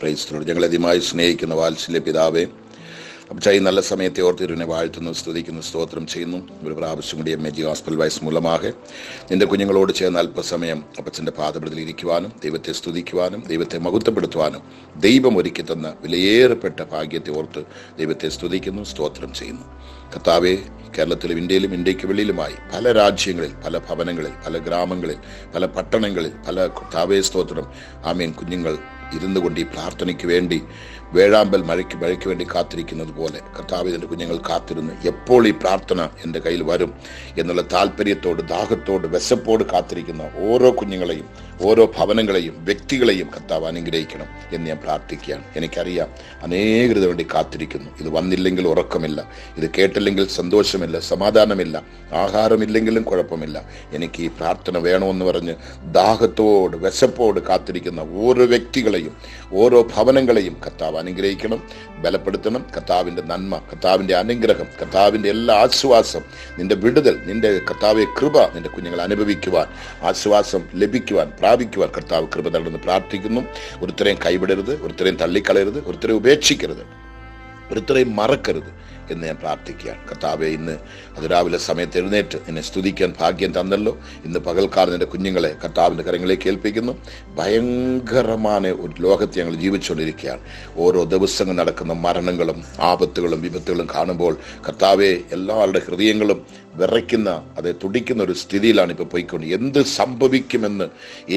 Price ഞങ്ങളെ അധികമായി സ്നേഹിക്കുന്ന വാത്സല്യ പിതാവേ, അപ്പച്ചാ ഈ നല്ല സമയത്തെ ഓർത്തിരുവിനെ വാഴ്ത്തുന്നു, സ്തുതിക്കുന്നു, സ്തോത്രം ചെയ്യുന്നു. ഒരു പ്രാവശ്യം കൂടി MAG ഗോസ്പൽ വൈസ് മൂലമാകെ നിന്റെ കുഞ്ഞുങ്ങളോട് ചേർന്ന് അല്പസമയം അപ്പച്ചൻ്റെ പാദപീഠത്തിൽ ഇരിക്കുവാനും ദൈവത്തെ സ്തുതിക്കുവാനും ദൈവത്തെ മഹത്വപ്പെടുത്തുവാനും ദൈവം ഒരുക്കി തന്ന വിലയേറപ്പെട്ട ഭാഗ്യത്തെ ഓർത്ത് ദൈവത്തെ സ്തുതിക്കുന്നു, സ്തോത്രം ചെയ്യുന്നു. കർത്താവേ, കേരളത്തിലും ഇന്ത്യയിലും ഇന്ത്യക്ക് വെളിയിലുമായി പല രാജ്യങ്ങളിൽ, പല ഭവനങ്ങളിൽ, പല ഗ്രാമങ്ങളിൽ, പല പട്ടണങ്ങളിൽ, പല കർത്താവേ സ്തോത്രം ആമേൻ കുഞ്ഞുങ്ങൾ ഇരുന്നു കൊണ്ട് ഈ പ്രാർത്ഥനയ്ക്ക് വേണ്ടി വേഴാമ്പൽ മഴയ്ക്ക് വേണ്ടി കാത്തിരിക്കുന്നത് പോലെ കർത്താവേ, എൻ്റെ കുഞ്ഞുങ്ങൾ കാത്തിരുന്ന് എപ്പോൾ ഈ പ്രാർത്ഥന എൻ്റെ കയ്യിൽ വരും എന്നുള്ള താല്പര്യത്തോട്, ദാഹത്തോട്, വിശപ്പോട് കാത്തിരിക്കുന്ന ഓരോ കുഞ്ഞുങ്ങളെയും, ഓരോ ഭവനങ്ങളെയും, വ്യക്തികളെയും കർത്താവ് അനുഗ്രഹിക്കണം എന്ന് ഞാൻ പ്രാർത്ഥിക്കുകയാണ്. എനിക്കറിയാം അനേകരുടെ വേണ്ടി കാത്തിരിക്കുന്നു. ഇത് വന്നില്ലെങ്കിൽ ഉറക്കമില്ല, ഇത് കേട്ടില്ലെങ്കിൽ സന്തോഷമില്ല, സമാധാനമില്ല, ആഹാരമില്ലെങ്കിലും കുഴപ്പമില്ല, എനിക്ക് ഈ പ്രാർത്ഥന വേണമെന്ന് പറഞ്ഞ് ദാഹത്തോട്, വിശപ്പോട് കാത്തിരിക്കുന്ന ഓരോ വ്യക്തികളെയും, ഓരോ ഭവനങ്ങളെയും കർത്താവ് അനുഗ്രഹിക്കണം, ബലപ്പെടുത്തണം. കർത്താവിൻ്റെ നന്മ, കർത്താവിൻ്റെ അനുഗ്രഹം, കർത്താവിൻ്റെ എല്ലാ ആശ്വാസം, നിന്റെ വിടുതൽ, നിന്റെ കർത്താവെ കൃപ നിന്റെ കുഞ്ഞുങ്ങൾ അനുഭവിക്കുവാൻ, ആശ്വാസം ലഭിക്കുവാൻ, പ്രാപിക്കുവാൻ കർത്താവ് കൃപ തരണമെന്ന് പ്രാർത്ഥിക്കുന്നു. ഒരുത്തരെയും കൈവിടരുത്, ഒരുത്തരെയും തള്ളിക്കളയരുത്, ഒരുത്തരെയും ഉപേക്ഷിക്കരുത്, ഒരുത്തരെയും മറക്കരുത് എന്ന് ഞാൻ പ്രാർത്ഥിക്കുകയാണ്. കർത്താവെ, ഇന്ന് അതിരാവിലെ സമയത്ത് എഴുന്നേറ്റ് എന്നെ സ്തുതിക്കാൻ ഭാഗ്യം തന്നല്ലോ. ഇന്ന് പകൽക്കാലം എൻ്റെ കുഞ്ഞുങ്ങളെ കർത്താവിൻ്റെ കരങ്ങളിലേക്ക് ഏൽപ്പിക്കുന്നു. ഭയങ്കരമായ ഒരു ലോകത്ത് ഞങ്ങൾ ജീവിച്ചുകൊണ്ടിരിക്കുകയാണ്. ഓരോ ദിവസങ്ങൾ നടക്കുന്ന മരണങ്ങളും ആപത്തുകളും വിപത്തുകളും കാണുമ്പോൾ കർത്താവെ, എല്ലാവരുടെ ഹൃദയങ്ങളും വിറയ്ക്കുന്ന, അത് തുടിക്കുന്ന ഒരു സ്ഥിതിയിലാണ് ഇപ്പോൾ പോയിക്കൊണ്ട്. എന്ത് സംഭവിക്കുമെന്ന്,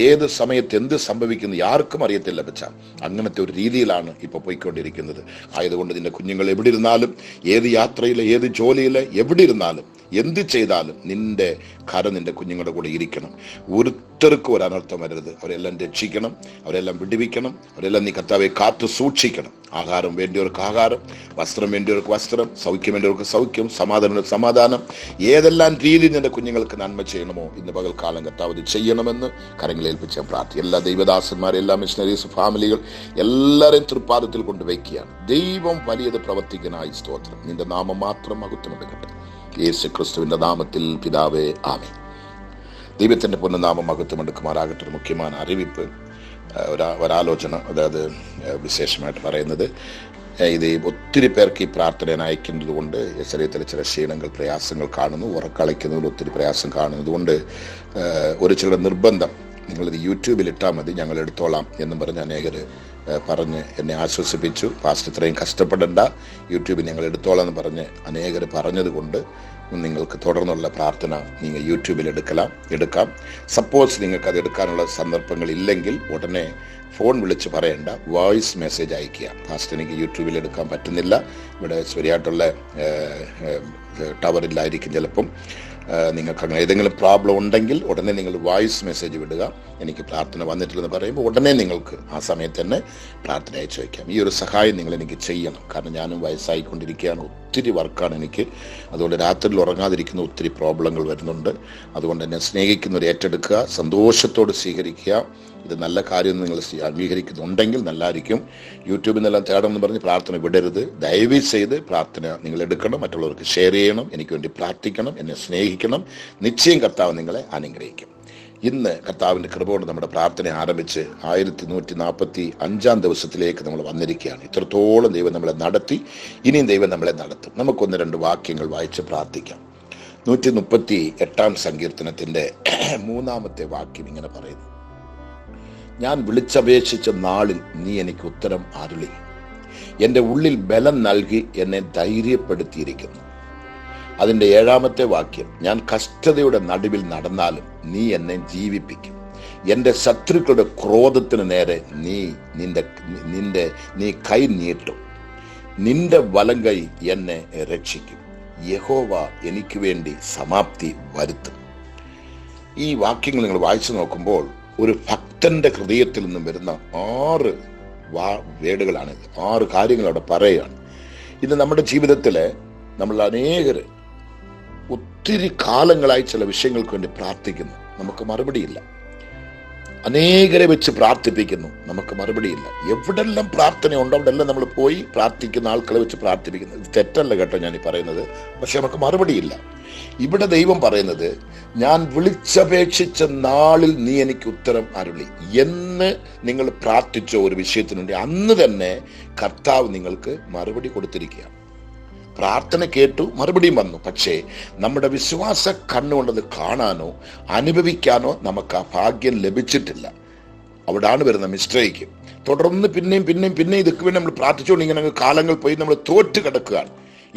ഏത് സമയത്ത് എന്ത് സംഭവിക്കുന്നു ആർക്കും അറിയത്തില്ല പച്ച. അങ്ങനത്തെ ഒരു രീതിയിലാണ് ഇപ്പോൾ പോയിക്കൊണ്ടിരിക്കുന്നത്. ആയതുകൊണ്ട് നിന്റെ കുഞ്ഞുങ്ങൾ എവിടെ ഇരുന്നാലും, ഏത് യാത്രയിൽ, ഏത് ജോലിയിൽ, എവിടെ ഇരുന്നാലും, എന്ത് ചെയ്താലും നിന്റെ കരം നിന്റെ കുഞ്ഞുങ്ങളുടെ കൂടെ ഇരിക്കണം. ഒരുത്തർക്കും ഒരു അനർത്ഥം വരരുത്. അവരെല്ലാം രക്ഷിക്കണം, അവരെല്ലാം വിടുവിക്കണം, അവരെല്ലാം നീ കർത്താവെ കാത്തു സൂക്ഷിക്കണം. ആഹാരം വേണ്ടിയവർക്ക് ആഹാരം, വസ്ത്രം വേണ്ടിയവർക്ക് വസ്ത്രം, സൗഖ്യം വേണ്ടിയവർക്ക് സൗഖ്യം, സമാധാനം സമാധാനം. ഏതെല്ലാം രീതിയിൽ നിന്റെ കുഞ്ഞുങ്ങൾക്ക് നന്മ ചെയ്യണമോ ഇന്ന് പകൽക്കാലം കർത്താവ് ഇത് ചെയ്യണമെന്ന് കരങ്ങളേൽപ്പിച്ച പ്രാർത്ഥി. എല്ലാ ദൈവദാസന്മാരെ, എല്ലാ മിഷണറീസ്, ഫാമിലികൾ എല്ലാവരെയും തൃപ്പാദത്തിൽ കൊണ്ട് വയ്ക്കുകയാണ്. ദൈവം വലിയത് പ്രവർത്തിക്കാനായി സ്തോത്രം. നിന്റെ നാമം മാത്രം മഹത്വമെടുക്കട്ടെ. യേശു ക്രിസ്തുവിന്റെ നാമത്തിൽ പിതാവേ, ആമേൻ. ദൈവത്തിന്റെ പുനർനാമം മഹത്വമെടുക്കുമാറാകട്ടെ. ഒരു മുഖ്യമായ അറിയിപ്പ്, ഒരാലോചന, അതായത് വിശേഷമായിട്ട് പറയുന്നത്, ഇത് ഒത്തിരി പേർക്ക് ഈ പ്രാർത്ഥന അയക്കുന്നത് കൊണ്ട് ശരീരത്തിലെ ചില ക്ഷീണങ്ങൾ, പ്രയാസങ്ങൾ കാണുന്നു. ഉറക്കളയ്ക്കുന്നതിൽ ഒത്തിരി പ്രയാസം കാണുന്നത് കൊണ്ട് ഒരു ചില നിർബന്ധം, നിങ്ങളിത് യൂട്യൂബിൽ ഇട്ടാൽ മതി, ഞങ്ങൾ എടുത്തോളാം എന്നും പറഞ്ഞ് അനേകർ പറഞ്ഞ് എന്നെ ആശ്വസിപ്പിച്ചു. പാസ്റ്റർ ഇത്രയും കഷ്ടപ്പെടേണ്ട, യൂട്യൂബിൽ ഞങ്ങൾ എടുത്തോളാം എന്ന് പറഞ്ഞ് അനേകർ പറഞ്ഞത് കൊണ്ട് നിങ്ങൾക്ക് തുടർന്നുള്ള പ്രാർത്ഥന നിങ്ങൾ യൂട്യൂബിൽ എടുക്കാം. സപ്പോസ് നിങ്ങൾക്ക് അത് എടുക്കാനുള്ള സന്ദർഭങ്ങൾ ഇല്ലെങ്കിൽ ഉടനെ ഫോൺ വിളിച്ച് പറയേണ്ട, വോയിസ് മെസ്സേജ് അയക്കുക. പാസ്റ്റർ എനിക്ക് യൂട്യൂബിൽ എടുക്കാൻ പറ്റുന്നില്ല, ഇവിടെ ശരിയായിട്ടുള്ള ടവറില്ലായിരിക്കും ചിലപ്പം, നിങ്ങൾക്ക് അങ്ങനെ ഏതെങ്കിലും പ്രോബ്ലം ഉണ്ടെങ്കിൽ ഉടനെ നിങ്ങൾ വോയിസ് മെസ്സേജ് വിടുക. എനിക്ക് പ്രാർത്ഥന വന്നിട്ടില്ലെന്ന് പറയുമ്പോൾ ഉടനെ നിങ്ങൾക്ക് ആ സമയത്ത് തന്നെ പ്രാർത്ഥന അയച്ചു വയ്ക്കാം. ഈ ഒരു സഹായം നിങ്ങൾ എനിക്ക് ചെയ്യണം. കാരണം ഞാനും വയസ്സായിക്കൊണ്ടിരിക്കുകയാണ്, ഒത്തിരി വർക്കാണ് എനിക്ക്. അതുകൊണ്ട് രാത്രിയിൽ ഉറങ്ങാതിരിക്കുന്ന ഒത്തിരി പ്രോബ്ലങ്ങൾ വരുന്നുണ്ട്. അതുകൊണ്ട് എന്നെ സ്നേഹിക്കുന്നവർ ഏറ്റെടുക്കുക, സന്തോഷത്തോട് സ്വീകരിക്കുക. ഇത് നല്ല കാര്യം നിങ്ങൾ അംഗീകരിക്കുന്നുണ്ടെങ്കിൽ നല്ലതായിരിക്കും. യൂട്യൂബിൽ നിന്നെല്ലാം തേടണമെന്ന് പറഞ്ഞ് പ്രാർത്ഥന വിടരുത്. ദയവ് ചെയ്ത് പ്രാർത്ഥന നിങ്ങൾ എടുക്കണം, മറ്റുള്ളവർക്ക് ഷെയർ ചെയ്യണം, എനിക്ക് വേണ്ടി പ്രാർത്ഥിക്കണം, എന്നെ സ്നേഹിക്കണം. നിശ്ചയം കർത്താവ് നിങ്ങളെ അനുഗ്രഹിക്കും. ഇന്ന് കർത്താവിൻ്റെ കൃപ കൊണ്ട് നമ്മുടെ പ്രാർത്ഥന ആരംഭിച്ച് 1145 ദിവസത്തിലേക്ക് നമ്മൾ വന്നിരിക്കുകയാണ്. ഇത്രത്തോളം ദൈവം നമ്മളെ നടത്തി, ഇനിയും ദൈവം നമ്മളെ നടത്തും. നമുക്കൊന്ന് രണ്ട് വാക്യങ്ങൾ വായിച്ച് പ്രാർത്ഥിക്കാം. 138 സങ്കീർത്തനത്തിൻ്റെ 3-ാമത്തെ വാക്യം ഇങ്ങനെ പറയുന്നു: ഞാൻ വിളിച്ചപേക്ഷിച്ച നാളിൽ നീ എനിക്ക് ഉത്തരം അരുളി, എൻ്റെ ഉള്ളിൽ ബലം നൽകി എന്നെ ധൈര്യപ്പെടുത്തിയിരിക്കുന്നു. അതിൻ്റെ 7-ാമത്തെ വാക്യം: ഞാൻ കഷ്ടതയുടെ നടുവിൽ നടന്നാലും നീ എന്നെ ജീവിപ്പിക്കും. എൻ്റെ ശത്രുക്കളുടെ ക്രോധത്തിന് നേരെ നീ കൈ നീട്ടും. നിന്റെ വലങ്കൈ എന്നെ രക്ഷിക്കും. യഹോവ എനിക്ക് വേണ്ടി സമാപ്തി വരുത്തും. ഈ വാക്യങ്ങൾ നിങ്ങൾ വായിച്ചു നോക്കുമ്പോൾ ഒരു ഭക്തന്റെ ഹൃദയത്തിൽ നിന്നും വരുന്ന 6 വേടുകളാണിത്. 6 കാര്യങ്ങൾ അവിടെ പറയുകയാണ്. ഇത് നമ്മുടെ ജീവിതത്തിൽ നമ്മൾ അനേകർ ഒത്തിരി കാലങ്ങളായി ചില വിഷയങ്ങൾക്ക് വേണ്ടി പ്രാർത്ഥിക്കുന്നു, നമുക്ക് മറുപടിയില്ല. അനേകരെ വെച്ച് പ്രാർത്ഥിപ്പിക്കുന്നു, നമുക്ക് മറുപടിയില്ല. എവിടെല്ലാം പ്രാർത്ഥനയുണ്ടോ അവിടെല്ലാം നമ്മൾ പോയി പ്രാർത്ഥിക്കുന്ന ആൾക്കാരെ വെച്ച് പ്രാർത്ഥിപ്പിക്കുന്നു. ഇത് തെറ്റല്ല കേട്ടോ ഞാൻ ഈ പറയുന്നത്, പക്ഷെ നമുക്ക് മറുപടിയില്ല. ഇവിടെ ദൈവം പറയുന്നത്, ഞാൻ വിളിച്ചപേക്ഷിച്ച നാളിൽ നീ എനിക്ക് ഉത്തരം അരുളി എന്ന് നിങ്ങൾ പ്രാർത്ഥിച്ച ഒരു വിഷയത്തിനുണ്ട്, അന്ന് തന്നെ കർത്താവ് നിങ്ങൾക്ക് മറുപടി കൊടുത്തിരിക്കുകയാണ്. പ്രാർത്ഥന കേട്ടു, മറുപടിയും വന്നു. പക്ഷേ നമ്മുടെ വിശ്വാസ കണ്ണുകൊണ്ടത് കാണാനോ അനുഭവിക്കാനോ നമുക്ക് ആ ഭാഗ്യം ലഭിച്ചിട്ടില്ല. അവിടാണ് വരുന്ന മിസ്റ്റേക്ക്. തുടർന്ന് പിന്നെയും ഇതൊക്കെ വേണ്ടി നമ്മൾ പ്രാർത്ഥിച്ചുകൊണ്ട് ഇങ്ങനെ കാലങ്ങൾ പോയി നമ്മൾ തോറ്റ് കിടക്കുകയാണ്.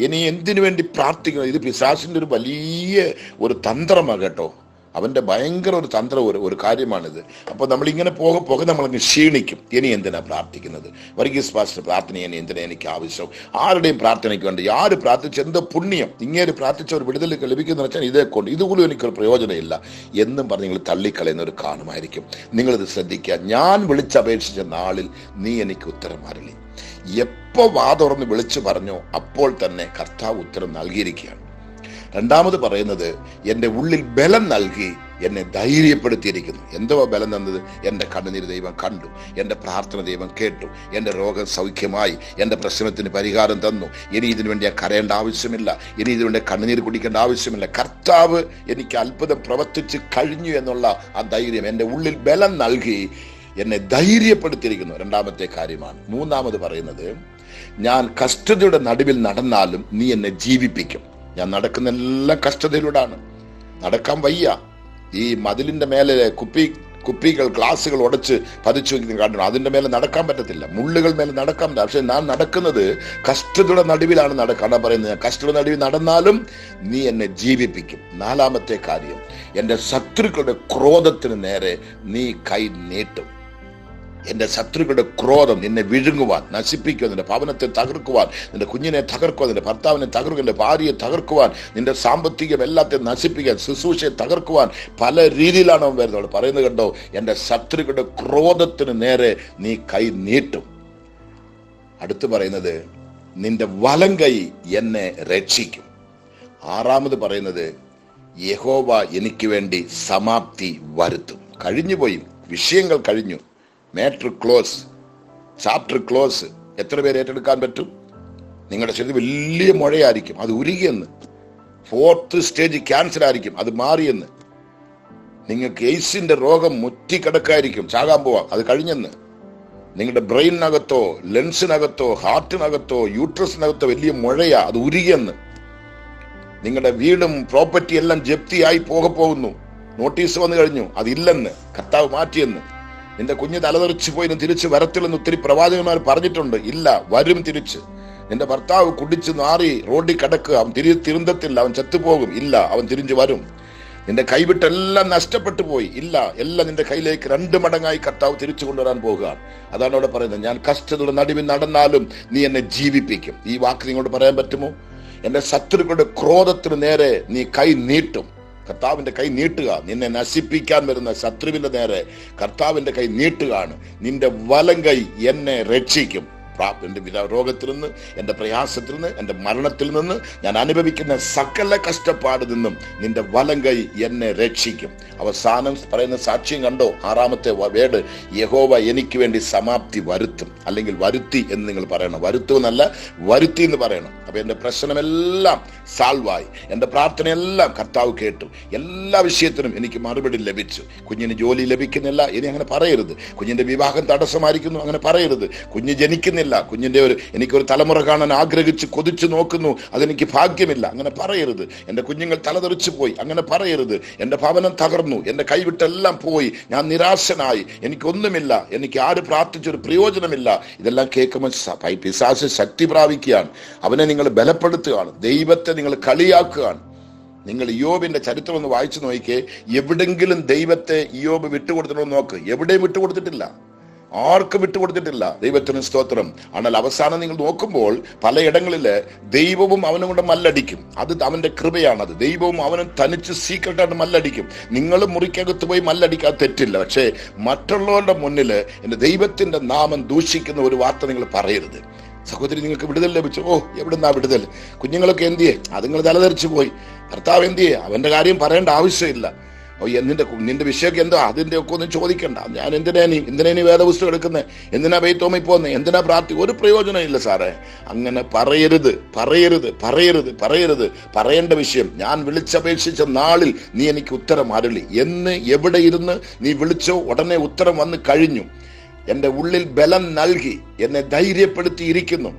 ഇനി എന്തിനു വേണ്ടി പ്രാർത്ഥിക്കണം? ഇത് പിശാചിന്റെ ഒരു വലിയ ഒരു തന്ത്രമാണ് കേട്ടോ. അവന്റെ ഭയങ്കര ഒരു ഒരു കാര്യമാണിത്. അപ്പൊ നമ്മളിങ്ങനെ പോകെ നമ്മളങ്ങ് ക്ഷീണിക്കും. ഇനി എന്തിനാ പ്രാർത്ഥിക്കുന്നത്? വർഗീസ് പാസ്റ്റർ പ്രാർത്ഥന ഇനി എന്തിനാ എനിക്ക് ആവശ്യം? ആരുടെയും പ്രാർത്ഥനയ്ക്ക് വേണ്ടി ആര് പ്രാർത്ഥിച്ച് എന്തോ പുണ്യം, ഇങ്ങനെ പ്രാർത്ഥിച്ച ഒരു വിടുതൽ ലഭിക്കുന്ന വെച്ചാൽ ഇതേ കൊണ്ട് ഇതുപോലും എനിക്കൊരു പ്രയോജനമില്ല എന്നും പറഞ്ഞ് നിങ്ങൾ തള്ളിക്കളയുന്ന ഒരു കാണുമായിരിക്കും. നിങ്ങളിത് ശ്രദ്ധിക്കുക. ഞാൻ വിളിച്ചപേക്ഷിച്ച നാളിൽ നീ എനിക്ക് ഉത്തരം അരുളി. എപ്പോ വാതുറന്ന് വിളിച്ചു പറഞ്ഞോ അപ്പോൾ തന്നെ കർത്താവ് ഉത്തരം നൽകിയിരിക്കുകയാണ്. രണ്ടാമത് പറയുന്നത്, എൻ്റെ ഉള്ളിൽ ബലം നൽകി എന്നെ ധൈര്യപ്പെടുത്തിയിരിക്കുന്നു. എന്തോ ബലം തന്നത്? എൻ്റെ കണ്ണുനീര് ദൈവം കണ്ടു, എൻ്റെ പ്രാർത്ഥന ദൈവം കേട്ടു, എൻ്റെ രോഗം സൗഖ്യമായി, എൻ്റെ പ്രശ്നത്തിന് പരിഹാരം തന്നു. ഇനി ഇതിനു വേണ്ടി ഞാൻ കരയേണ്ട ആവശ്യമില്ല, ഇനി ഇതിനുവേണ്ടി കണ്ണുനീര് കുടിക്കേണ്ട ആവശ്യമില്ല. കർത്താവ് എനിക്ക് അത്ഭുതം പ്രവർത്തിച്ച് കഴിഞ്ഞു എന്നുള്ള ആ ധൈര്യം എൻ്റെ ഉള്ളിൽ ബലം നൽകി എന്നെ ധൈര്യപ്പെടുത്തിയിരിക്കുന്നു. രണ്ടാമത്തെ കാര്യമാണ്. മൂന്നാമത് പറയുന്നത്, ഞാൻ കഷ്ടതയുടെ നടുവിൽ നടന്നാലും നീ എന്നെ ജീവിപ്പിക്കും. ഞാൻ നടക്കുന്ന എല്ലാം കഷ്ടതയിലൂടെയാണ്. നടക്കാൻ വയ്യ. ഈ മതിലിന്റെ മേലെ കുപ്പികൾ ഗ്ലാസുകൾ ഉടച്ച് പതിച്ചു വയ്ക്കുന്ന കാണണം. അതിന്റെ മേലെ നടക്കാൻ പറ്റത്തില്ല, മുള്ളുകൾ മേലെ നടക്കാൻ പറ്റില്ല. പക്ഷെ ഞാൻ നടക്കുന്നത് കഷ്ടതയുടെ നടുവിലാണ് നടക്കാൻ പറയുന്നത്. കഷ്ടതയുടെ നടുവിൽ നടന്നാലും നീ എന്നെ ജീവിപ്പിക്കും. നാലാമത്തെ കാര്യം, എൻ്റെ ശത്രുക്കളുടെ ക്രോധത്തിന് നേരെ നീ കൈ നീട്ടും. എൻ്റെ ശത്രുക്കളുടെ ക്രോധം നിന്നെ വിഴുങ്ങുവാൻ, നശിപ്പിക്കുവാൻ, നിന്റെ ഭവനത്തെ തകർക്കുവാൻ, നിന്റെ കുഞ്ഞിനെ തകർക്കുവാൻ, നിന്റെ ഭർത്താവിനെ തകർക്കുവാൻ, നിന്റെ ഭാര്യയെ തകർക്കുവാൻ, നിന്റെ സാമ്പത്തികം എല്ലാത്തെയും നശിപ്പിക്കാൻ, ശുശ്രൂഷയെ തകർക്കുവാൻ പല രീതിയിലാണ് അവൻ വരുന്നത്. പറയുന്നത് കണ്ടോ, എൻ്റെ ശത്രുക്കളുടെ ക്രോധത്തിന് നേരെ നീ കൈ നീട്ടും. അടുത്ത് പറയുന്നത്, നിന്റെ വലം കൈ എന്നെ രക്ഷിക്കും. ആറാമത് പറയുന്നത്, യഹോവ എനിക്ക് വേണ്ടി സമാപ്തി വരുത്തും. കഴിഞ്ഞുപോയി, വിഷയങ്ങൾ കഴിഞ്ഞു, മാറ്റർ ക്ലോസ്, ചാപ്റ്റർ ക്ലോസ്. എത്ര പേര് ഏറ്റെടുക്കാൻ പറ്റും? നിങ്ങളുടെ ശരീരത്തിൽ വലിയ മുഴയായിരിക്കും, അത് ഉരുകിയെന്ന്. 4th സ്റ്റേജ് ക്യാൻസർ ആയിരിക്കും, അത് മാറിയെന്ന്. നിങ്ങൾക്ക് എയ്സിന്റെ രോഗം മുറ്റിക്കിടക്കായിരിക്കും, ചാകാൻ പോവാം, അത് കഴിഞ്ഞെന്ന്. നിങ്ങളുടെ ബ്രെയിനകത്തോ ലെൻസിനകത്തോ ഹാർട്ടിനകത്തോ യൂട്രസിനകത്തോ വലിയ മുഴയാ, അത് ഉരുകിയെന്ന്. നിങ്ങളുടെ വീടും പ്രോപ്പർട്ടി എല്ലാം ജപ്തിയായി പോകുന്നു, നോട്ടീസ് വന്നു കഴിഞ്ഞു, അതില്ലെന്ന്, കർത്താവ് മാറ്റിയെന്ന്. നിന്റെ കുഞ്ഞ് തലതെറിച്ചു പോയി തിരിച്ചു വരത്തില്ലെന്ന് ഒത്തിരി പ്രവാചകന്മാർ പറഞ്ഞിട്ടുണ്ട്. ഇല്ല, വരും തിരിച്ച്. നിന്റെ ഭർത്താവ് കുടിച്ച് നാറി റോഡിൽ കിടക്കുക, അവൻ തിരുന്തത്തില്ല, അവൻ ചത്തുപോകും. ഇല്ല, അവൻ തിരിഞ്ഞു വരും. നിന്റെ കൈവിട്ടെല്ലാം നഷ്ടപ്പെട്ടു പോയി. ഇല്ല, എല്ലാം നിന്റെ കയ്യിലേക്ക് 2 മടങ്ങായി കർത്താവ് തിരിച്ചു കൊണ്ടുവരാൻ പോകുകയാണ്. അതാണ് അവിടെ പറയുന്നത്, ഞാൻ കഷ്ടതയുടെ നടുവിൽ നടന്നാലും നീ എന്നെ ജീവിപ്പിക്കും. ഈ വാക്ക് നിങ്ങളോട് പറയാൻ പറ്റുമോ? എന്റെ ശത്രുക്കളുടെ ക്രോധത്തിന് നേരെ നീ കൈ നീട്ടും. കർത്താവിന്റെ കൈ നീട്ടുക. നിന്നെ നശിപ്പിക്കാൻ വരുന്ന ശത്രുവിന്റെ നേരെ കർത്താവിന്റെ കൈ നീട്ടുകയാണ്. നിന്റെ വലം കൈ എന്നെ രക്ഷിക്കും. എന്റെ രോഗത്തിൽ നിന്ന്, എന്റെ പ്രയാസത്തിൽ നിന്ന്, എന്റെ മരണത്തിൽ നിന്ന്, ഞാൻ അനുഭവിക്കുന്ന സകല കഷ്ടപ്പാടിൽ നിന്നും നിന്റെ വലം കൈ എന്നെ രക്ഷിക്കും. അവസാനം പറയുന്ന സാക്ഷ്യം കണ്ടോ? 6ാമത്തെ വേർഡ്, യഹോവ എനിക്ക് വേണ്ടി സമാപ്തി വരുത്തും. അല്ലെങ്കിൽ വരുത്തി എന്ന് നിങ്ങൾ പറയണം. വരുത്തുമെന്നല്ല, വരുത്തി എന്ന് പറയണം. അപ്പൊ എന്റെ പ്രശ്നമെല്ലാം സാൾവായി, എന്റെ പ്രാർത്ഥനയെല്ലാം കർത്താവ് കേട്ടു, എല്ലാ വിഷയത്തിനും എനിക്ക് മറുപടി ലഭിച്ചു. കുഞ്ഞിന് ജോലി ലഭിക്കുന്നില്ല, ഇനി അങ്ങനെ പറയരുത്. കുഞ്ഞിന്റെ വിവാഹം തടസ്സമായിരിക്കുന്നു, അങ്ങനെ പറയരുത്. കുഞ്ഞ് ജനിക്കുന്നില്ല, കുഞ്ഞിന്റെ എനിക്കൊരു തലമുറ കാണാൻ ആഗ്രഹിച്ച് കൊതിച്ചു നോക്കുന്നു, അതെനിക്ക് ഭാഗ്യമില്ല, അങ്ങനെ പറയരുത്. എന്റെ കുഞ്ഞുങ്ങൾ തലതെറിച്ചു പോയി, അങ്ങനെ പറയരുത്. എന്റെ ഭവനം തകർന്നു, എന്റെ കൈവിട്ടെല്ലാം പോയി, ഞാൻ നിരാശനായി, എനിക്കൊന്നുമില്ല, എനിക്ക് ആര് പ്രാർത്ഥിച്ചൊരു പ്രയോജനമില്ല. ഇതെല്ലാം കേൾക്കുമ്പോൾ പിശാച് ശക്തി പ്രാപിക്കുകയാണ്. അവനെ നിങ്ങൾ ബലപ്പെടുത്തുകയാണ്, ദൈവത്തെ നിങ്ങൾ കളിയാക്കുകയാണ്. നിങ്ങൾ ഇയ്യോബിന്റെ ചരിത്രം ഒന്ന് വായിച്ചു നോക്കിയേ. എവിടെങ്കിലും ദൈവത്തെ ഇയ്യോബ് വിട്ടുകൊടുത്തിട്ടോ നോക്ക്, എവിടെയും വിട്ടുകൊടുത്തിട്ടില്ല, ആർക്കും വിട്ടുകൊടുത്തിട്ടില്ല. ദൈവത്തിന് സ്തോത്രം. എന്നാൽ അവസാനം നിങ്ങൾ നോക്കുമ്പോൾ പലയിടങ്ങളില് ദൈവവും അവനും കൊണ്ട് മല്ലടിക്കും. അത് അവന്റെ കൃപയാണത്. ദൈവവും അവനും തനിച്ച് സീക്രട്ടായിട്ട് മല്ലടിക്കും. നിങ്ങളും മുറിക്കകത്ത് പോയി മല്ലടിക്കാൻ തെറ്റില്ല. പക്ഷേ മറ്റുള്ളവരുടെ മുന്നില് എന്റെ ദൈവത്തിന്റെ നാമം ദൂഷിക്കുന്ന ഒരു വാർത്ത നിങ്ങൾ പറയരുത്. സഹോദരി, നിങ്ങൾക്ക് വിടുതൽ ലഭിച്ചു. ഓ, എവിടുന്നാ വിടുതൽ? കുഞ്ഞുങ്ങളൊക്കെ എന്തിയെ? അതുങ്ങൾ തലതെറിച്ചു പോയി. ഭർത്താവ് എന്തിയെ? അവന്റെ കാര്യം പറയേണ്ട ആവശ്യമില്ല. നിന്റെ വിഷയമൊക്കെ എന്തോ അതിന്റെ ഒക്കെ ഒന്നും ചോദിക്കണ്ട. ഞാൻ എന്തിനാ നീ വേദപുസ്തകം എടുക്കുന്നത്, എന്തിനാ ബൈത്തോമി പോകുന്നത്, എന്തിനാ പ്രാർത്ഥി, ഒരു പ്രയോജനം ഇല്ല സാറേ. അങ്ങനെ പറയരുത്, പറയരുത്, പറയരുത്, പറയരുത്. പറയേണ്ട വിഷയം, ഞാൻ വിളിച്ചപേക്ഷിച്ച നാളിൽ നീ എനിക്ക് ഉത്തരം അരുളി എന്ന് എവിടെ ഇരുന്ന് നീ വിളിച്ചോ ഉടനെ ഉത്തരം വന്ന് കഴിഞ്ഞു. എന്റെ ഉള്ളിൽ ബലം നൽകി എന്നെ ധൈര്യപ്പെടുത്തിയിരിക്കുന്നു.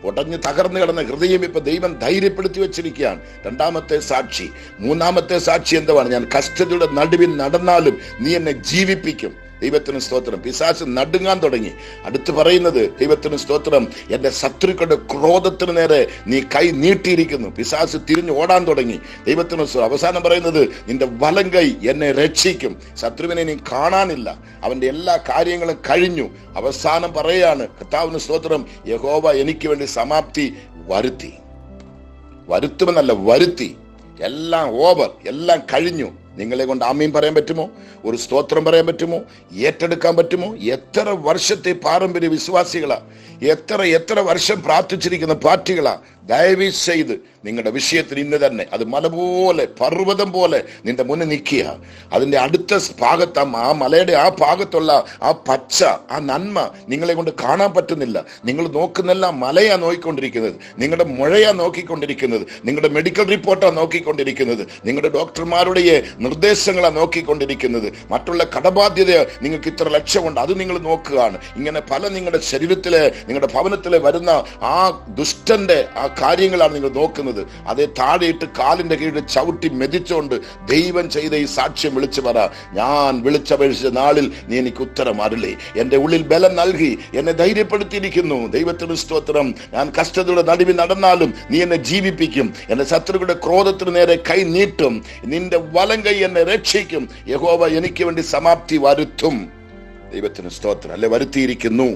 ഉടഞ്ഞ് തകർന്നു കിടന്ന ഹൃദയം ഇപ്പൊ ദൈവം ധൈര്യപ്പെടുത്തി വെച്ചിരിക്കുകയാണ്. രണ്ടാമത്തെ സാക്ഷി. മൂന്നാമത്തെ സാക്ഷി എന്താണ്? ഞാൻ കഷ്ടതയുടെ നടുവിൽ നടന്നാലും നീ എന്നെ ജീവിപ്പിക്കും. ദൈവത്തിന് സ്തോത്രം. പിശാച് നടുങ്ങാൻ തുടങ്ങി. അടുത്ത് പറയുന്നത്, ദൈവത്തിന് സ്തോത്രം, എന്റെ ശത്രുക്കളുടെ ക്രോധത്തിന് നേരെ നീ കൈ നീട്ടിയിരിക്കുന്നു. പിശാച് തിരിഞ്ഞു ഓടാൻ തുടങ്ങി. ദൈവത്തിന് അവസാനം പറയുന്നത്, നിന്റെ വലം കൈ എന്നെ രക്ഷിക്കും. ശത്രുവിനെ നീ കാണാനില്ല, അവന്റെ എല്ലാ കാര്യങ്ങളും കഴിഞ്ഞു. അവസാനം പറയാണ്, കർത്താവിന് സ്തോത്രം, യഹോവ എനിക്ക് വേണ്ടി സമാപ്തി വരുത്തി. വരുത്തുമെന്നല്ല, വരുത്തി. എല്ലാം ഓവർ, എല്ലാം കഴിഞ്ഞു. നിങ്ങളെ കൊണ്ട് ആമീൻ പറയാൻ പറ്റുമോ? ഒരു സ്തോത്രം പറയാൻ പറ്റുമോ? ഏറ്റെടുക്കാൻ പറ്റുമോ? എത്ര വർഷത്തെ പാരമ്പര്യ വിശ്വാസികളാ, എത്ര വർഷം പ്രാർത്ഥിച്ചിരിക്കുന്ന പാർട്ടികളാ. ദയവ് ചെയ്ത് നിങ്ങളുടെ വിഷയത്തിൽ ഇന്ന് തന്നെ അത് മല പോലെ, പർവ്വതം പോലെ നിന്റെ മുന്നിൽ നിൽക്കുക. അതിന്റെ അടുത്ത ഭാഗത്ത്, ആ മലയുടെ ആ ഭാഗത്തുള്ള ആ പച്ച, ആ നന്മ നിങ്ങളെ കൊണ്ട് കാണാൻ പറ്റുന്നില്ല. നിങ്ങൾ നോക്കുന്നെല്ലാം മലയാ നോക്കിക്കൊണ്ടിരിക്കുന്നത്, നിങ്ങളുടെ മുഴയാ നോക്കിക്കൊണ്ടിരിക്കുന്നത്, നിങ്ങളുടെ മെഡിക്കൽ റിപ്പോർട്ടാ നോക്കിക്കൊണ്ടിരിക്കുന്നത്, നിങ്ങളുടെ ഡോക്ടർമാരുടെ നിർദ്ദേശങ്ങളാ നോക്കിക്കൊണ്ടിരിക്കുന്നത്, മറ്റുള്ള കടബാധ്യത നിങ്ങൾക്ക് ഇത്ര ലക്ഷ്യമുണ്ട് അത് നിങ്ങൾ നോക്കുകയാണ്. ഇങ്ങനെ പല നിങ്ങളുടെ ശരീരത്തിലെ, നിങ്ങളുടെ ഭവനത്തിലെ വരുന്ന ആ ദുഷ്ടന്റെ ആ കാര്യങ്ങളാണ് നിങ്ങൾ നോക്കുന്നത്. അതേ താഴെയിട്ട് കാലിന്റെ കീഴിൽ ചവിട്ടി മെതിച്ചുകൊണ്ട് ദൈവം ചെയ്ത ഈ സാക്ഷ്യം വിളിച്ചു പറ, ഞാൻ വിളിച്ചപേക്ഷിച്ച നാളിൽ നീ എനിക്ക് ഉത്തരം അരുളി, എന്റെ ഉള്ളിൽ ബലം നൽകി എന്നെ ധൈര്യപ്പെടുത്തിയിരിക്കുന്നു. ദൈവത്തിന് സ്തോത്രം. ഞാൻ കഷ്ടതയുടെ നടുവിൽ നടന്നാലും നീ എന്നെ ജീവിപ്പിക്കും, എന്റെ ശത്രുക്കളുടെ ക്രോധത്തിന് നേരെ കൈ നീട്ടും, നിന്റെ വലം കൈ എന്നെ രക്ഷിക്കും. യഹോവ എനിക്ക് വേണ്ടി സമാപ്തി വരുത്തും. ദൈവത്തിന് സ്തോത്രം. അല്ലെ, വരുത്തിയിരിക്കുന്നു.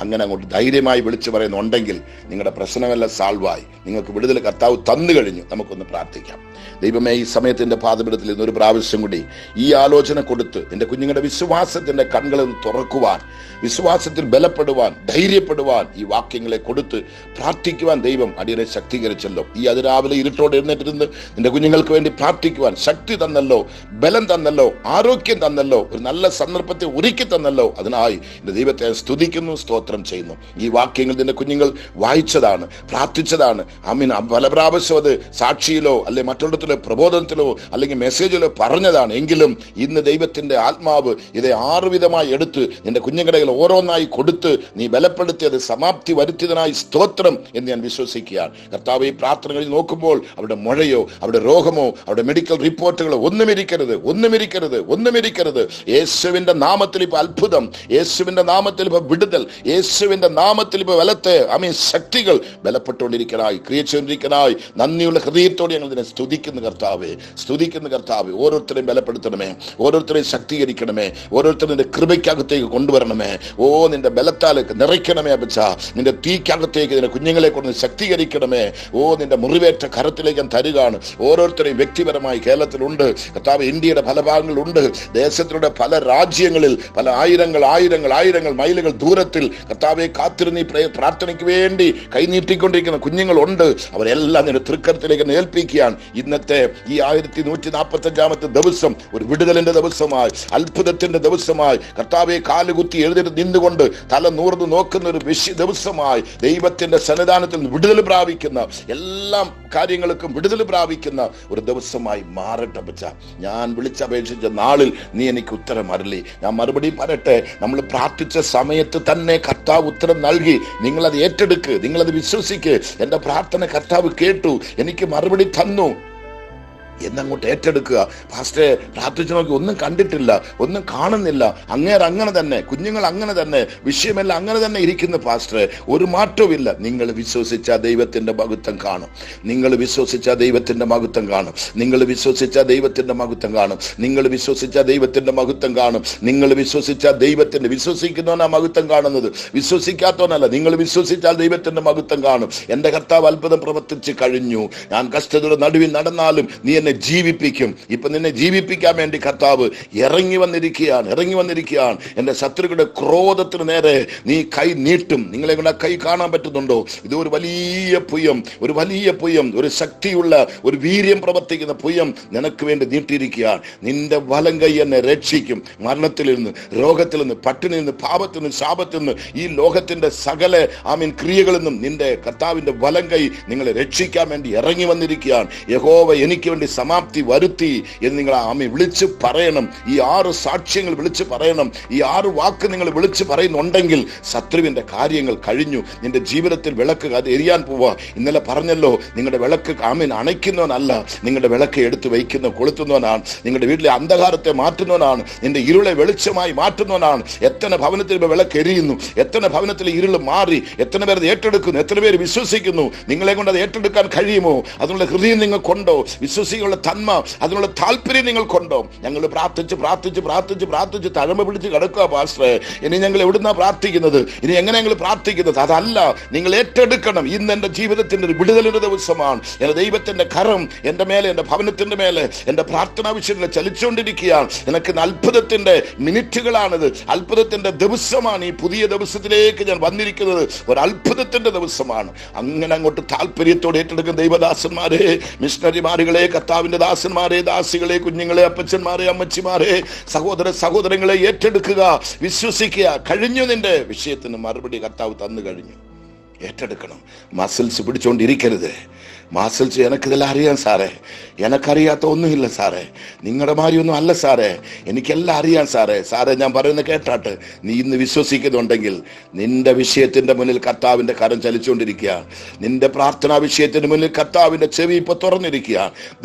അങ്ങനെ അങ്ങോട്ട് ധൈര്യമായി വിളിച്ചു പറയുന്നുണ്ടെങ്കിൽ നിങ്ങളുടെ പ്രശ്നമെല്ലാം സാൾവായി, നിങ്ങൾക്ക് വിടുതൽ കർത്താവ് തന്നു കഴിഞ്ഞു. നമുക്കൊന്ന് പ്രാർത്ഥിക്കാം. ദൈവമേ, ഈ സമയത്തിന്റെ പാദപീഠത്തിൽ ഇന്നൊരു പ്രാവശ്യം കൂടി ഈ ആലോചന കൊടുത്ത് നിന്റെ കുഞ്ഞുങ്ങളുടെ വിശ്വാസത്തിന്റെ കണ്ണുകളിൽ തുറക്കുവാൻ, വിശ്വാസത്തിൽ ബലപ്പെടുവാൻ, ധൈര്യപ്പെടുവാൻ ഈ വാക്യങ്ങളെ കൊടുത്ത് പ്രാർത്ഥിക്കുവാൻ ദൈവം അടിയനെ ശക്തീകരിച്ചല്ലോ. ഈ അതിരാവിലെ ഇരുട്ടോടെ എഴുന്നേറ്റിരുന്ന് നിന്റെ കുഞ്ഞുങ്ങൾക്ക് വേണ്ടി പ്രാർത്ഥിക്കുവാൻ ശക്തി തന്നല്ലോ, ബലം തന്നല്ലോ, ആരോഗ്യം തന്നല്ലോ, ഒരു നല്ല സന്ദർഭത്തെ ഒരുക്കി തന്നല്ലോ. അതിനായി എന്റെ ദൈവത്തെ സ്തുതിക്കുന്നു, സ്തോത്രം ചെയ്യുന്നു. ഈ വാക്യങ്ങൾ നിന്റെ കുഞ്ഞുങ്ങൾ വായിച്ചതാണ്, പ്രാർത്ഥിച്ചതാണ്. ആമീൻ. പല പ്രാവശ്യം അത് സാക്ഷിയിലോ അല്ലെ മറ്റുള്ളത്തിലോ പ്രബോധനത്തിലോ അല്ലെങ്കിൽ മെസ്സേജിലോ പറഞ്ഞതാണ്. എങ്കിലും ഇന്ന് ദൈവത്തിന്റെ ആത്മാവ് ഇതേ 6 വിധമായി എടുത്ത് നിന്റെ കുഞ്ഞുങ്ങളുടെ ഓരോന്നായി കൊടുത്ത് നീ ബലപ്പെടുത്തിയത് സമാപ്തി വരുത്തിയതിനായി സ്തോത്രം എന്ന് ഞാൻ വിശ്വസിക്കുകയാണ്. കർത്താവ്, ഈ പ്രാർത്ഥനകളിൽ നോക്കുമ്പോൾ അവിടെ മുഴയോ, അവിടെ രോഗമോ, അവിടെ മെഡിക്കൽ റിപ്പോർട്ടുകളോ ഒന്നുമിരിക്കരുത്, ഒന്നുമിരിക്കരുത്, ഒന്നുമിരിക്കരുത്. യേശുവിന്റെ നാമത്തിൽ ഇപ്പൊ അത്ഭുതം, യേശുവിന്റെ നാമത്തിൽ ഇപ്പൊ വിടുതൽ, യേശുവിന്റെ നാമത്തിൽ ഇപ്പൊ ബലത്തെ ശക്തികൾ ബലപ്പെട്ടുകൊണ്ടിരിക്കാനായി, ക്രിയിച്ചുകൊണ്ടിരിക്കാനായി നന്ദിയുള്ള ഹൃദയത്തോടെ ഞങ്ങൾ ഇതിനെ സ്തുതിക്കുന്ന കർത്താവേ, സ്തുതിക്കുന്ന കർത്താവേ. ഓരോരുത്തരെയും ബലപ്പെടുത്തണമേ, ഓരോരുത്തരെയും ശക്തീകരിക്കണമേ, ഓരോരുത്തരും നിന്റെ കൃപയ്ക്കകത്തേക്ക് കൊണ്ടുവരണമേ. ഓ, നിന്റെ ബലത്താലേക്ക് നിറയ്ക്കണമേ അപ്പച്ച. നിന്റെ തീക്കകത്തേക്ക് നിന്റെ കുഞ്ഞുങ്ങളെ കൊണ്ട് ശക്തീകരിക്കണമേ. ഓ, നിന്റെ മുറിവേറ്റ കരത്തിലേക്ക് ഞാൻ തരുകയാണ്. ഓരോരുത്തരെയും വ്യക്തിപരമായി കേരളത്തിലുണ്ട് കർത്താവ്, ഇന്ത്യയുടെ പല ഭാഗങ്ങളുണ്ട്, ദേശത്തിലൂടെ പല രാജ്യങ്ങളിൽ പല ആയിരങ്ങൾ മൈലുകൾ ദൂരത്തിൽ കർത്താവെ കാത്തിരുന്ന് പ്രാർത്ഥനയ്ക്ക് വേണ്ടി കൈനീട്ടിക്കൊണ്ടിരിക്കുന്ന കുഞ്ഞുങ്ങളുണ്ട്. അവരെല്ലാം നിന്റെ തൃക്കരത്തിലേക്ക് ഏൽപ്പിക്കുകയാണ്. ഇന്നത്തെ ഈ 1145 ദിവസം ഒരു വിടുതലിന്റെ ദിവസമായി, അത്ഭുതത്തിന്റെ ദിവസമായി, കർത്താവെ കാലുകുത്തി എഴുന്നേറ്റ് നിന്നുകൊണ്ട് തല നൂർന്ന് നോക്കുന്ന ഒരു ദിവസമായി, ദൈവത്തിന്റെ സന്നിധാനത്തിൽ വിടുതൽ പ്രാപിക്കുന്ന, എല്ലാ കാര്യങ്ങൾക്കും വിടുതൽ പ്രാപിക്കുന്ന ഒരു ദിവസമായി മാറട്ടെ അപ്പച്ച. ഞാൻ വിളിച്ചപേക്ഷിച്ച നാളിൽ നീ എനിക്ക് ഉത്തരം അരുളി. ഞാൻ മറുപടി പറയട്ടെ, നമ്മൾ പ്രാർത്ഥിച്ച സമയത്ത് തന്നെ കർത്താവ് ഉത്തരം നൽകി. നിങ്ങളത് ഏറ്റെടുക്ക്, നിങ്ങളത് വിശ്വസിക്ക്. എന്റെ പ്രാർത്ഥന കർത്താവ് കേട്ടു, എനിക്ക് മറുപടി തന്നു എന്നങ്ങോട്ട് ഏറ്റെടുക്കുക. പാസ്റ്ററെ, പ്രാർത്ഥിച്ചു നോക്കി ഒന്നും കണ്ടിട്ടില്ല, ഒന്നും കാണുന്നില്ല, അങ്ങനെ തന്നെ, കുഞ്ഞുങ്ങൾ അങ്ങനെ തന്നെ, വിഷയമെല്ലാം അങ്ങനെ തന്നെ ഇരിക്കുന്നു പാസ്റ്ററെ, ഒരു മാറ്റവും ഇല്ല. നിങ്ങൾ വിശ്വസിച്ച ദൈവത്തിന്റെ മഹത്വം കാണും, നിങ്ങൾ വിശ്വസിച്ച ദൈവത്തിന്റെ മഹത്വം കാണും, നിങ്ങൾ വിശ്വസിച്ച ദൈവത്തിന്റെ മഹത്വം കാണും, നിങ്ങൾ വിശ്വസിച്ച ദൈവത്തിന്റെ മഹത്വം കാണും, നിങ്ങൾ വിശ്വസിച്ച ദൈവത്തിന്റെ, വിശ്വസിക്കുന്നവനാ മഹത്വം കാണുന്നത്, വിശ്വസിക്കാത്തവനല്ല. നിങ്ങൾ വിശ്വസിച്ചാൽ ദൈവത്തിന്റെ മഹത്വം കാണും. എന്റെ കർത്താവ് അത്ഭുതം പ്രവർത്തിച്ച് കഴിഞ്ഞു. ഞാൻ കഷ്ടതയുടെ നടുവിൽ നടന്നാലും നീ എന്നെ ജീവിപ്പിക്കും. ഇപ്പൊ നിന്നെ ജീവിപ്പിക്കാൻ വേണ്ടി കർത്താവ് ഇറങ്ങി വന്നിരിക്കുകയാണ്. എന്റെ ശത്രുക്കളുടെ ക്രോധത്തിന് നേരെ നീ കൈ നീട്ടും. നിങ്ങളെ കൊണ്ട് കൈ കാണാൻ പറ്റുന്നുണ്ടോ? ഇത് ഒരു വലിയ പുയം, ഒരു ശക്തിയുള്ള, ഒരു വീര്യം പ്രവർത്തിക്കുന്ന പുയം നിനക്ക് വേണ്ടി നീട്ടിയിരിക്കുകയാണ്. നിന്റെ വലം കൈ എന്നെ രക്ഷിക്കും. മരണത്തിൽ നിന്ന്, രോഗത്തിൽ നിന്ന്, പട്ടിണിയിൽ നിന്ന്, പാപത്തിൽ നിന്ന്, ശാപത്തിൽ നിന്ന്, ഈ ലോകത്തിന്റെ സകല ക്രിയകളിൽ നിന്നും നിന്റെ കർത്താവിന്റെ വലം കൈ നിങ്ങളെ രക്ഷിക്കാൻ വേണ്ടി ഇറങ്ങി വന്നിരിക്കുകയാണ്. യഹോവ എനിക്ക് വേണ്ടി സമാപ്തി വരുത്തി എന്ന് നിങ്ങൾ വിളിച്ച് പറയണം. ഈ 6 സാക്ഷ്യങ്ങൾ വിളിച്ച് പറയണം. ഈ 6 വാക്ക് നിങ്ങൾ വിളിച്ച് പറയുന്നുണ്ടെങ്കിൽ ശത്രുവിന്റെ കാര്യങ്ങൾ കഴിഞ്ഞു. നിന്റെ ജീവിതത്തിൽ വിളക്ക് അത് എരിയാൻ പോവാ. ഇന്നലെ പറഞ്ഞല്ലോ, നിങ്ങളുടെ വിളക്ക് അണയ്ക്കുന്നവനല്ല, നിങ്ങളുടെ വിളക്ക് എടുത്ത് കൊളുത്തുന്നവനാണ്. നിങ്ങളുടെ വീട്ടിലെ അന്ധകാരത്തെ മാറ്റുന്നവനാണ്. നിന്റെ ഇരുളെ വെളിച്ചമായി മാറ്റുന്നവനാണ്. എത്ര ഭവനത്തിൽ വിളക്ക് എരിയുന്നു, എത്ര ഭവനത്തിൽ ഇരുൾ മാറി, എത്ര പേർ ഏറ്റെടുക്കുന്നു, എത്ര പേര് വിശ്വസിക്കുന്നു. നിങ്ങളെ കൊണ്ട് അത് ഏറ്റെടുക്കാൻ കഴിയുമോ? അതിനുള്ള ഹൃദയം നിങ്ങൾക്കുണ്ടോ? വിശ്വസിക്കാനുള്ള തന്മ, അതിനുള്ള താല്പര്യം നിങ്ങൾക്കുണ്ടോ? ഞങ്ങൾ പ്രാർത്ഥിച്ച് തഴമ പിടിച്ച് കിടക്കുക പാസ്റ്ററെ. ഇനി ഞങ്ങൾ എവിടുന്നാ പ്രാർത്ഥിക്കുന്നത്? ഇനി എങ്ങനെ ഞങ്ങൾ പ്രാർത്ഥിക്കുന്നത്? അതല്ല, നിങ്ങൾ ഏറ്റെടുക്കണം. ഇന്ന് എന്റെ ജീവിതത്തിന്റെ ഒരു വിടുതലിന്റെ ദിവസമാണ്. എന്റെ ദൈവത്തിന്റെ കരം എന്റെ മേലെ, എന്റെ ഭവനത്തിന്റെ മേലെ, എന്റെ പ്രാർത്ഥനാ വിഷയത്തിൽ ചലിച്ചുകൊണ്ടിരിക്കുകയാണ്. എനിക്ക് അത്ഭുതത്തിന്റെ മിനിറ്റുകളാണിത്, അത്ഭുതത്തിന്റെ ദിവസമാണ്. ഈ പുതിയ ദിവസത്തിലേക്ക് ഞാൻ വന്നിരിക്കുന്നത് ഒരു അത്ഭുതത്തിന്റെ ദിവസമാണ്. അങ്ങനെ അങ്ങോട്ട് താല്പര്യത്തോടെ ഏറ്റെടുക്കുന്ന ദൈവദാസന്മാരെ, മിഷണറിമാരുകളെ, കർത്താവിന്റെ ദാസന്മാരെ, ദാസികളെ, കുഞ്ഞുങ്ങളെ, അപ്പച്ചന്മാരെ, അമ്മച്ചിമാരെ, സഹോദരങ്ങളെ ഏറ്റെടുക്കുക, വിശ്വസിക്കുക. കഴിഞ്ഞു, നിന്റെ വിഷയത്തിന് മറുപടി കർത്താവ് തന്നു കഴിഞ്ഞു. ഏറ്റെടുക്കണം. മസിൽസ് പിടിച്ചോണ്ടിരിക്കരുത്. മസിൽസ് എനിക്കിതെല്ലാം അറിയാം സാറേ, എനക്കറിയാത്ത ഒന്നുമില്ല സാറേ, നിങ്ങളുടെ മാതിരിയൊന്നും അല്ല സാറേ, എനിക്കെല്ലാം അറിയാം സാറേ ഞാൻ പറയുന്നത് കേട്ടാട്ട്. നീ ഇന്ന് വിശ്വസിക്കുന്നുണ്ടെങ്കിൽ നിന്റെ വിഷയത്തിന്റെ മുന്നിൽ കർത്താവിന്റെ കരം ചലിച്ചുകൊണ്ടിരിക്കുക. നിന്റെ പ്രാർത്ഥനാ വിഷയത്തിന് മുന്നിൽ കർത്താവിന്റെ ചെവി ഇപ്പൊ തുറന്നിരിക്കുക.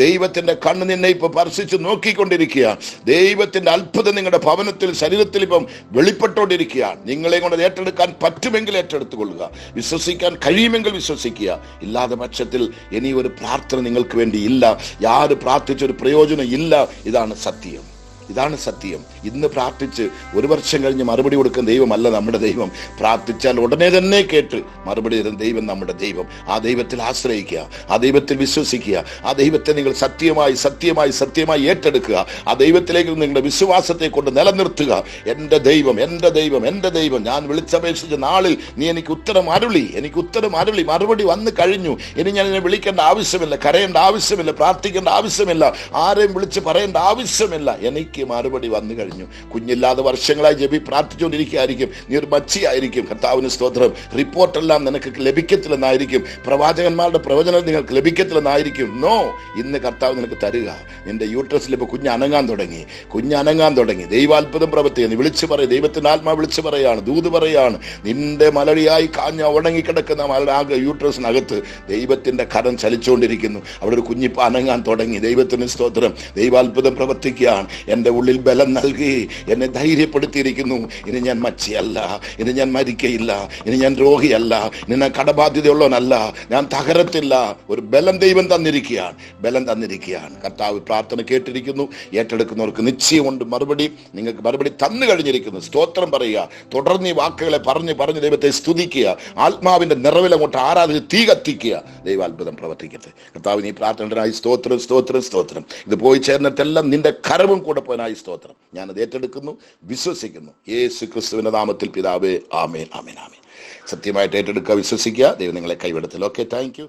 ദൈവത്തിന്റെ കണ്ണ് നിന്നെ ഇപ്പൊ സ്പർശിച്ച് നോക്കിക്കൊണ്ടിരിക്കുക. ദൈവത്തിന്റെ അത്ഭുതം നിങ്ങളുടെ ഭവനത്തിൽ, ശരീരത്തിൽ ഇപ്പം വെളിപ്പെട്ടുകൊണ്ടിരിക്കുക. നിങ്ങളെ കൊണ്ട് ഏറ്റെടുക്കാൻ പറ്റുമെങ്കിൽ ഏറ്റെടുത്തുകൊള്ളുക. വിശ്വസിക്കാൻ കഴിയുമെങ്കിൽ വിശ്വസിക്കുക. ഇല്ലാതെ പക്ഷത്തിൽ ഇനി ഒരു പ്രാർത്ഥന നിങ്ങൾക്ക് വേണ്ടി ഇല്ല. യാര് പ്രാർത്ഥിച്ചൊരു പ്രയോജനം ഇല്ല. ഇതാണ് സത്യം. ഇന്ന് പ്രാർത്ഥിച്ച് 1 വർഷം കഴിഞ്ഞ് മറുപടി കൊടുക്കുന്ന ദൈവമല്ല നമ്മുടെ ദൈവം. പ്രാർത്ഥിച്ചാൽ ഉടനെ തന്നെ കേട്ട് മറുപടി തരുന്ന ദൈവം നമ്മുടെ ദൈവം. ആ ദൈവത്തിൽ ആശ്രയിക്കുക, ആ ദൈവത്തിൽ വിശ്വസിക്കുക, ആ ദൈവത്തെ നിങ്ങൾ സത്യമായി ഏറ്റെടുക്കുക. ആ ദൈവത്തിലേക്ക് നിങ്ങളുടെ വിശ്വാസത്തെ കൊണ്ട് നിലനിർത്തുക. എന്റെ ദൈവം ഞാൻ വിളിച്ചപേക്ഷിച്ച നാളിൽ നീ എനിക്ക് ഉത്തരം അരുളി, മറുപടി വന്നു കഴിഞ്ഞു. ഇനി ഞാൻ എന്നെ വിളിക്കേണ്ട ആവശ്യമില്ല, കരയേണ്ട ആവശ്യമില്ല, പ്രാർത്ഥിക്കേണ്ട ആവശ്യമില്ല, ആരെയും വിളിച്ച് പറയേണ്ട ആവശ്യമില്ല. എനിക്ക് മറുപടി വന്നു കഴിഞ്ഞു. കുഞ്ഞില്ലാതെ വർഷങ്ങളായി ജപി പ്രാർത്ഥിച്ചുകൊണ്ടിരിക്കുകയായിരിക്കും. നീ ഒരു മച്ചിയായിരിക്കും. കർത്താവിന് സ്തോത്രം. റിപ്പോർട്ടെല്ലാം നിനക്ക് ലഭിക്കത്തില്ലെന്നായിരിക്കും, പ്രവാചകന്മാരുടെ പ്രവചനം നിങ്ങൾക്ക് ലഭിക്കത്തില്ലെന്നായിരിക്കും. ഇന്ന് കർത്താവ് നിനക്ക് തരിക. നിന്റെ യൂട്രസിൽ ഇപ്പൊ കുഞ്ഞ് അനങ്ങാൻ തുടങ്ങി. ദൈവാത്ഭുതം പ്രവർത്തിക്കുന്നു. വിളിച്ചു പറയും. ദൈവത്തിന്റെ ആത്മാവ് വിളിച്ചു പറയാണ്, ദൂത് പറയാണ്. നിന്റെ മലടിയായി കാഞ്ഞ ഉണങ്ങിക്കിടക്കുന്ന യൂട്രസിനകത്ത് ദൈവത്തിന്റെ കരം ചലിച്ചുകൊണ്ടിരിക്കുന്നു. അവിടെ ഒരു കുഞ്ഞിപ്പ അനങ്ങാൻ തുടങ്ങി. ദൈവത്തിന് സ്തോത്രം. ദൈവാത്ഭുതം പ്രവർത്തിക്കുകയാണ്. എന്റെ ഉള്ളിൽ ബലം നൽകി എന്നെ ധൈര്യപ്പെടുത്തിയിരിക്കുന്നു. ഇനി ഞാൻ മച്ചിയല്ല, ഇനി ഞാൻ മരിക്കയില്ല, ഇനി ഞാൻ രോഗിയല്ല, ഇനി ഞാൻ കടബാധ്യതയുള്ളവനല്ല, ഞാൻ തകരത്തില്ല. ഒരു ബലം ദൈവം തന്നിരിക്കുകയാണ്. കർത്താവ് പ്രാർത്ഥന കേട്ടിരിക്കുന്നു. ഏറ്റെടുക്കുന്നവർക്ക് നിശ്ചയമുണ്ട് മറുപടി. നിങ്ങൾക്ക് മറുപടി തന്നു കഴിഞ്ഞിരിക്കുന്നു. സ്തോത്രം പറയുക. തുടർന്ന് ഈ വാക്കുകളെ പറഞ്ഞ് ദൈവത്തെ സ്തുതിക്കുക. ആത്മാവിന്റെ നിറവിലങ്ങോട്ട് ആരാധിച്ച് തീ കത്തിക്കുക. ദൈവാത്ഭുതം പ്രവർത്തിക്കട്ടെ. കർത്താവ് നീ പ്രാർത്ഥനയായി സ്തോത്രം. ഇത് പോയി ചേർന്നിട്ടെല്ലാം നിന്റെ കരവും കൂടെ പോയനായി സ്തോത്രം. ഞാനത് ഏറ്റെടുക്കുന്നു, വിശ്വസിക്കുന്നു. യേശു ക്രിസ്തുവിന്റെ നാമത്തിൽ പിതാവേ, ആമേൻ. സത്യമായിട്ട് ഏറ്റെടുക്കുക, വിശ്വസിക്കുക. ദൈവം നിങ്ങളെ കൈവിടത്തില്ല. Okay, thank you.